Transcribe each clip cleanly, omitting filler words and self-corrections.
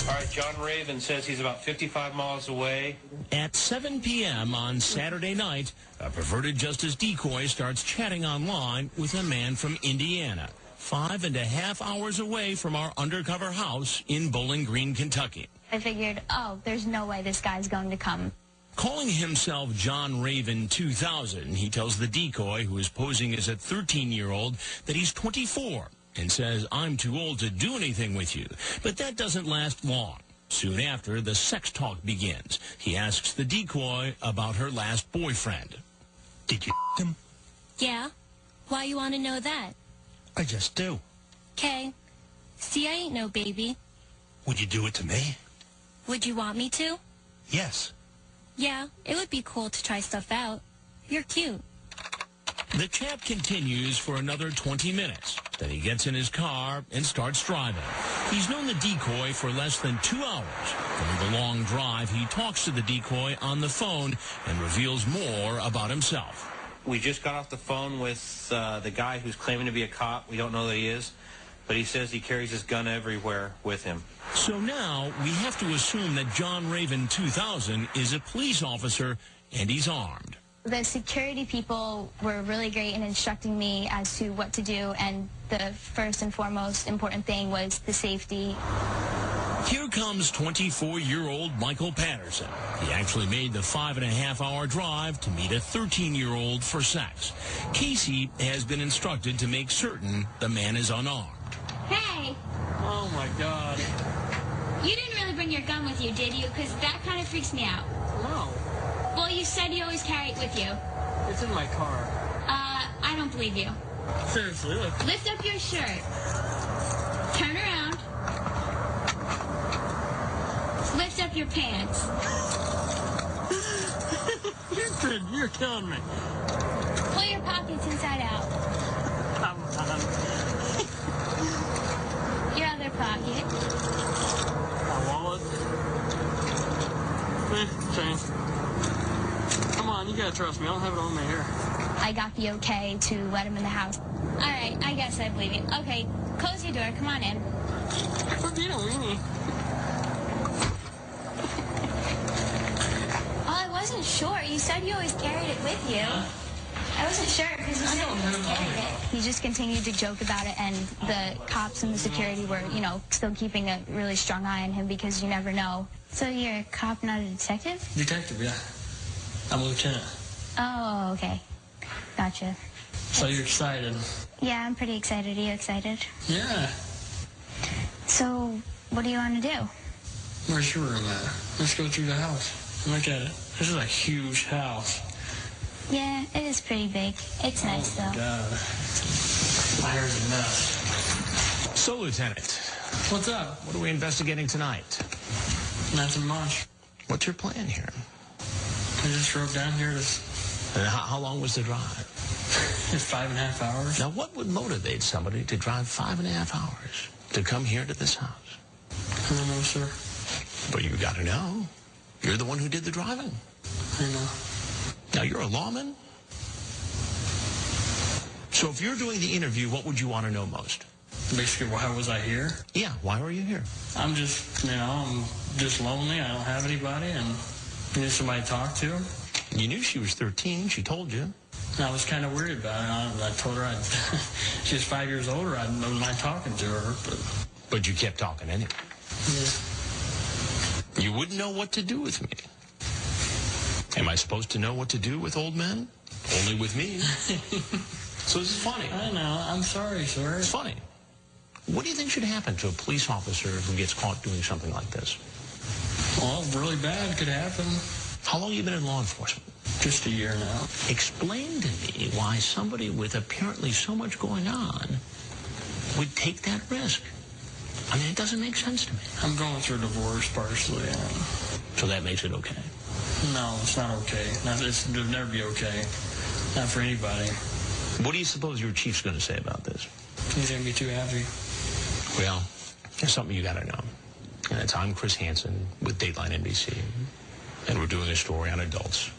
All right, John Raven says he's about 55 miles away. At 7 p.m. on Saturday night, a perverted justice decoy starts chatting online with a man from Indiana, 5.5 hours away from our undercover house in Bowling Green, Kentucky. I figured, oh, there's no way this guy's going to come. Calling himself John Raven 2000, he tells the decoy, who is posing as a 13-year-old, that he's 24 and says, I'm too old to do anything with you. But that doesn't last long. Soon after, the sex talk begins. He asks the decoy about her last boyfriend. Did you him? Yeah? Why you want to know that? I just do. Okay. See, I ain't no baby. Would you do it to me? Would you want me to? Yes. Yeah, it would be cool to try stuff out. You're cute. The chat continues for another 20 minutes. Then he gets in his car and starts driving. He's known the decoy for less than 2 hours. During the long drive, he talks to the decoy on the phone and reveals more about himself. We just got off the phone with the guy who's claiming to be a cop. We don't know that he is, but he says he carries his gun everywhere with him. So now we have to assume that John Raven 2000 is a police officer and he's armed. The security people were really great in instructing me as to what to do, and the first and foremost important thing was the safety. Here comes 24-year-old Michael Patterson. He actually made the 5.5-hour drive to meet a 13-year-old for sex. Casey has been instructed to make certain the man is unarmed. Hey! Oh, my God. You didn't really bring your gun with you, did you? Because that kind of freaks me out. No. Well, you said you always carry it with you. It's in my car. I don't believe you. Seriously, look. Lift up your shirt. Turn around. Lift up your pants. You're killing me. Pull your pockets inside out. Come on. Your other pocket. My wallet. Change. Come on, you gotta trust me. I don't have it on me here. I got the okay to let him in the house. All right, I guess I believe you. Okay, close your door. Come on in. We're being a weenie. Oh, I wasn't sure. You said you always carried it with you. I wasn't sure because you said you always carried it. He just continued to joke about it, and the cops and the security were, you know, still keeping a really strong eye on him because you never know. So you're a cop, not a detective? Detective, yeah. I'm a lieutenant. Oh, okay. Gotcha. So you're excited? Yeah, I'm pretty excited. Are you excited? Yeah. So, what do you want to do? Where's your room at? Let's go through the house. Look at it. This is a huge house. Yeah, it is pretty big. It's nice, though. Oh, my God. My hair's a mess. So, Lieutenant, What's up? what are we investigating tonight? Nothing much. What's your plan here? I just drove down here to... And how long was the drive? It's 5.5 hours. Now, what would motivate somebody to drive 5.5 hours to come here to this house? I don't know, sir. But you got to know. You're the one who did the driving. I know. Now, you're a lawman. So if you're doing the interview, what would you want to know most? Basically, why was I here? Yeah, why were you here? I'm just, I'm just lonely. I don't have anybody, and I need somebody to talk to. You knew she was 13. She told you. And I was kind of worried about it. I told her she was 5 years older. I don't mind talking to her, But you kept talking anyway. Yeah. You wouldn't know what to do with me. Am I supposed to know what to do with old men? Only with me. So this is funny. I know. I'm sorry, sir. It's funny. What do you think should happen to a police officer who gets caught doing something like this? Well, really bad could happen. How long have you been in law enforcement? Just a year now. Explain to me why somebody with apparently so much going on would take that risk. I mean, it doesn't make sense to me. I'm going through a divorce partially. So that makes it okay? No, it's not okay. It'll never be okay. Not for anybody. What do you suppose your chief's going to say about this? He's going to be too happy. Well, there's something you got to know. And it's I'm Chris Hansen with Dateline NBC. And we're doing a story on adults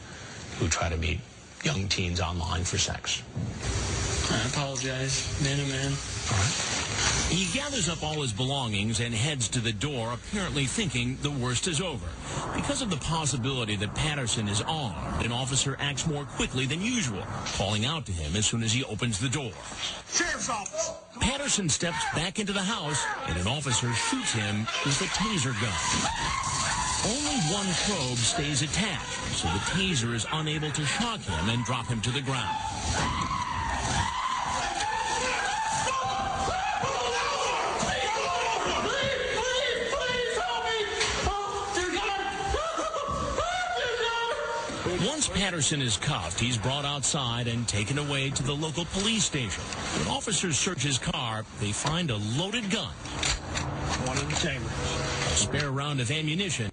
who try to meet young teens online for sex. I apologize, man to man. All right. He gathers up all his belongings and heads to the door, apparently thinking the worst is over. Because of the possibility that Patterson is armed, an officer acts more quickly than usual, calling out to him as soon as he opens the door. Sheriff's office. Patterson steps back into the house, and an officer shoots him with a taser gun. Only one probe stays attached, so the taser is unable to shock him and drop him to the ground. Once Patterson is cuffed, he's brought outside and taken away to the local police station. When officers search his car, they find a loaded gun, One in the chamber. a spare round of ammunition,